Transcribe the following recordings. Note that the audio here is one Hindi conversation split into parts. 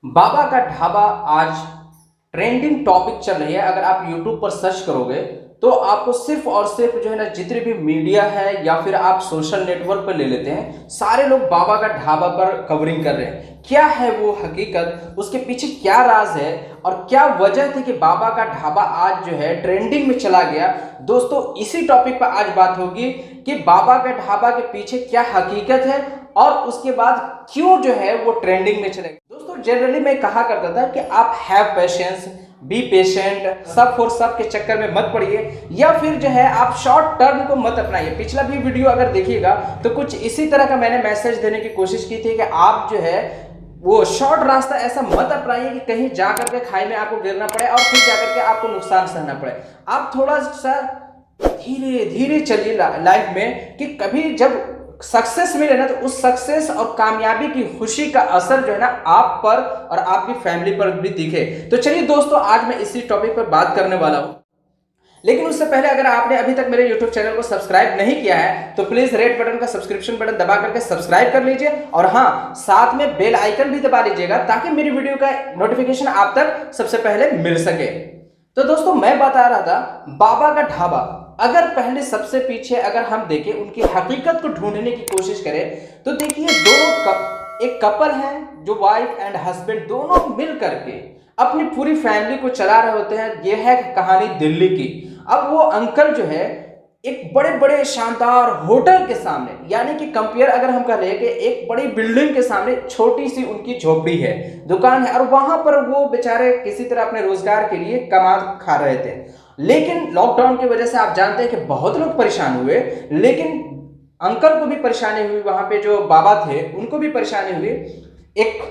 बाबा का ढाबा आज ट्रेंडिंग टॉपिक चल रही है। अगर आप यूट्यूब पर सर्च करोगे तो आपको सिर्फ और सिर्फ जो है ना, जितने भी मीडिया है या फिर आप सोशल नेटवर्क पर ले लेते हैं, सारे लोग बाबा का ढाबा पर कवरिंग कर रहे हैं। क्या है वो हकीकत, उसके पीछे क्या राज है और क्या वजह थी कि बाबा का ढाबा आज जो है ट्रेंडिंग में चला गया। दोस्तों, इसी टॉपिक पर आज बात होगी कि बाबा का ढाबा के पीछे क्या हकीकत है और उसके बाद क्यों जो है वो ट्रेंडिंग में चलेगा। दोस्तों, जनरली मैं कहा करता था कि आप हैव पेशेंस, बी पेशेंट, सब फॉर सब के चक्कर में मत पड़िए या फिर जो है आप शॉर्ट टर्म को मत अपनाइए। पिछला भी वीडियो अगर देखिएगा तो कुछ इसी तरह का मैंने मैसेज देने की कोशिश की थी कि आप जो है वो शॉर्ट रास्ता ऐसा मत अपनाइए कि कहीं जा करके खाई में आपको गिरना पड़े और फिर जाकर के आपको नुकसान सहना पड़े। आप थोड़ा सा धीरे धीरे चलिए लाइफ में कि कभी जब सक्सेस मिले ना तो उस सक्सेस और कामयाबी की खुशी का असर जो है ना आप पर और आपकी फैमिली पर भी दिखे। तो चलिए दोस्तों, आज मैं इसी टॉपिक पर बात करने वाला हूं। लेकिन उससे पहले अगर आपने अभी तक मेरे YouTube चैनल को सब्सक्राइब नहीं किया है तो प्लीज रेड बटन का सब्सक्रिप्शन बटन दबा करके सब्सक्राइब कर लीजिए और हाँ, साथ में बेल आइकन भी दबा लीजिएगा ताकि मेरी वीडियो का नोटिफिकेशन आप तक सबसे पहले मिल सके। तो दोस्तों, मैं बता रहा था बाबा का ढाबा। अगर पहले सबसे पीछे अगर हम देखें, उनकी हकीकत को ढूंढने की कोशिश करें तो देखिए एक कपल है जो वाइफ एंड हस्बैंड दोनों मिल करके अपनी पूरी फैमिली को चला रहे होते हैं। यह है कहानी दिल्ली की। अब वो अंकल जो है एक बड़े बड़े शानदार होटल के सामने, यानी कि कंपेयर अगर हम करें कि एक बड़ी बिल्डिंग के सामने छोटी सी उनकी झोपड़ी है, दुकान है, और वहां पर वो बेचारे किसी तरह अपने रोजगार के लिए कमा खा रहे थे। लेकिन लॉकडाउन की वजह से आप जानते हैं कि बहुत लोग परेशान हुए, लेकिन अंकल को भी परेशानी हुई, वहां पे जो बाबा थे उनको भी परेशानी हुई। एक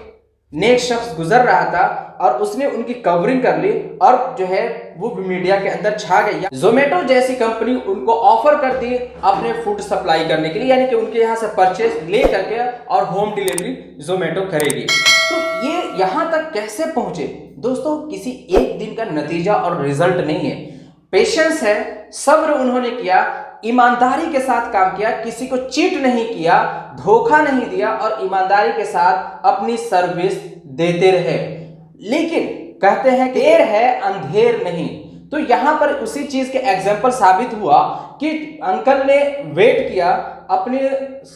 नेक शख्स गुजर रहा था और उसने उनकी कवरिंग कर ली और जो है वो मीडिया के अंदर छा गई। जोमेटो जैसी कंपनी उनको ऑफर कर दी अपने फूड सप्लाई करने के लिए, यानी कि उनके यहाँ से परचेस ले करके और होम डिलीवरी जोमेटो करेगी। तो ये यहाँ तक कैसे पहुंचे दोस्तों, किसी एक दिन का नतीजा और रिजल्ट नहीं है। पेशेंस है, सब्र उन्होंने किया, ईमानदारी के साथ काम किया, किसी को चीट नहीं किया, धोखा नहीं दिया और ईमानदारी के साथ अपनी सर्विस देते रहे। लेकिन कहते हैं कि देर है अंधेर नहीं। तो यहां पर उसी चीज के एग्जाम्पल साबित हुआ कि अंकल ने वेट किया, अपने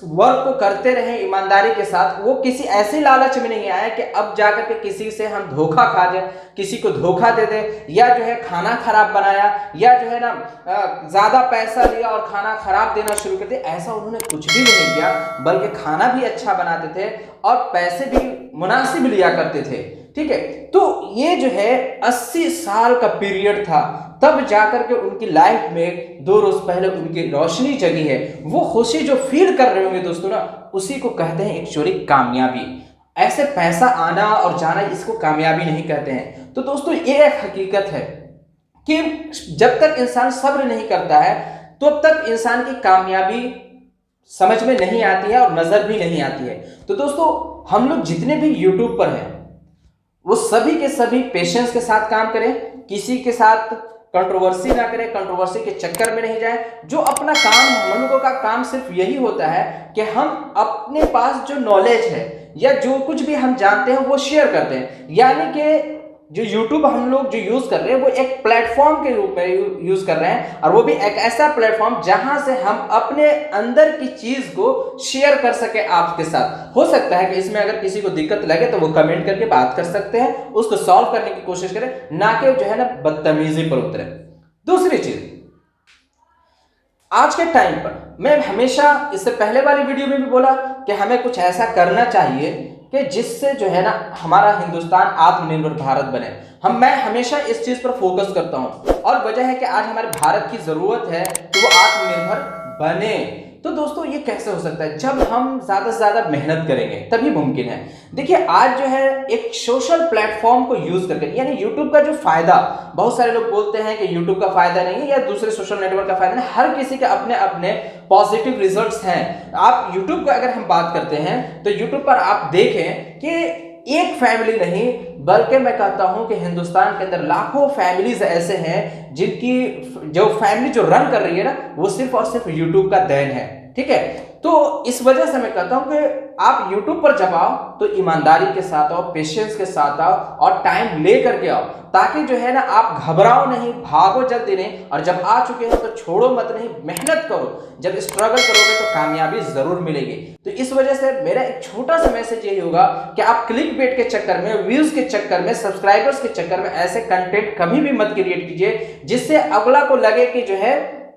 वर्क को करते रहे ईमानदारी के साथ। वो किसी ऐसे लालच में नहीं आया कि अब जाकर के किसी से हम धोखा खा जाए, किसी को धोखा दे दे, या जो है खाना खराब बनाया, या जो है ना ज्यादा पैसा लिया और खाना खराब देना शुरू कर दिया। ऐसा उन्होंने कुछ भी नहीं किया, बल्कि खाना भी अच्छा बनाते थे और पैसे भी मुनासिब लिया करते थे। ठीक है, तो ये जो है 80 साल का पीरियड था, तब जाकर के उनकी लाइफ में 2 रोज पहले उनकी रोशनी जगी है। वो खुशी जो फील कर रहे होंगे दोस्तों ना, उसी को कहते हैं एक्चुअली कामयाबी। ऐसे पैसा आना और जाना, इसको कामयाबी नहीं कहते हैं। तो दोस्तों, ये एक हकीकत है कि जब तक इंसान सब्र नहीं करता है तब तक इंसान की कामयाबी समझ में नहीं आती है और नजर भी नहीं आती है। तो दोस्तों, हम लोग जितने भी यूट्यूब पर हैं वो सभी के सभी पेशेंस के साथ काम करें, किसी के साथ कंट्रोवर्सी ना करें, कंट्रोवर्सी के चक्कर में नहीं जाए। जो अपना काम, हम लोगों का काम सिर्फ यही होता है कि हम अपने पास जो नॉलेज है या जो कुछ भी हम जानते हैं वो शेयर करते हैं। यानी कि जो YouTube हम लोग जो यूज कर रहे हैं वो एक प्लेटफॉर्म के रूप में यूज कर रहे हैं, और वो भी एक ऐसा प्लेटफॉर्म जहां से हम अपने अंदर की चीज को शेयर कर सके आपके साथ। हो सकता है कि इसमें अगर किसी को दिक्कत लगे तो वो कमेंट करके बात कर सकते हैं, उसको सॉल्व करने की कोशिश करें, ना कि जो है ना बदतमीजी पर उतरे। दूसरी चीज, आज के टाइम पर मैं हमेशा, इससे पहले वाली वीडियो में भी बोला कि हमें कुछ ऐसा करना चाहिए कि जिससे जो है ना हमारा हिंदुस्तान आत्मनिर्भर भारत बने। मैं हमेशा इस चीज पर फोकस करता हूं और वजह है कि आज हमारे भारत की जरूरत है कि वो आत्मनिर्भर बने। तो दोस्तों, ये कैसे हो सकता है? जब हम ज्यादा से ज्यादा मेहनत करेंगे तभी मुमकिन है। देखिए, आज जो है एक सोशल प्लेटफॉर्म को यूज करके, यानी YouTube का जो फायदा, बहुत सारे लोग बोलते हैं कि YouTube का फायदा नहीं है या दूसरे सोशल नेटवर्क का फायदा नहीं, हर किसी के अपने अपने पॉजिटिव रिजल्ट्स हैं। आप YouTube का अगर हम बात करते हैं तो YouTube पर आप देखें कि एक फैमिली नहीं, बल्कि मैं कहता हूं कि हिंदुस्तान के अंदर लाखों फैमिलीज ऐसे हैं जिनकी जो फैमिली जो रन कर रही है ना, वो सिर्फ और सिर्फ YouTube का देन है। ठीक है, तो इस वजह से मैं कहता हूं कि आप YouTube पर जब आओ तो ईमानदारी के साथ आओ, पेशेंस के साथ आओ और टाइम ले करके आओ, ताकि जो है ना आप घबराओ नहीं, भागो जल्दी नहीं, और जब आ चुके हो तो छोड़ो मत नहीं, मेहनत करो। जब स्ट्रगल करोगे तो कामयाबी जरूर मिलेगी। तो इस वजह से मेरा एक छोटा सा मैसेज यही होगा कि आप क्लिक बेट के चक्कर में, व्यूज के चक्कर में, सब्सक्राइबर्स के चक्कर में ऐसे कंटेंट कभी भी मत क्रिएट कीजिए जिससे अगला को लगे कि जो है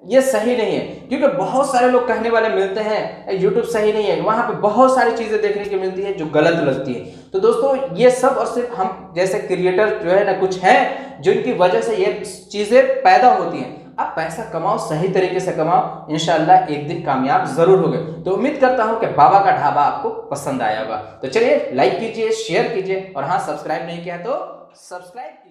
ये सही नहीं है। क्योंकि बहुत सारे लोग कहने वाले मिलते हैं YouTube सही नहीं है, वहां पे बहुत सारी चीजें देखने की मिलती है जो गलत लगती है। तो दोस्तों ये सब और सिर्फ हम जैसे क्रिएटर जो है ना कुछ हैं जिनकी वजह से ये चीजें पैदा होती हैं। आप पैसा कमाओ, सही तरीके से कमाओ, इंशाल्लाह एक दिन कामयाब जरूर होगे। तो उम्मीद करता हूं कि बाबा का ढाबा आपको पसंद आया होगा। तो चलिए लाइक कीजिए, शेयर कीजिए, और हाँ, सब्सक्राइब नहीं किया तो सब्सक्राइब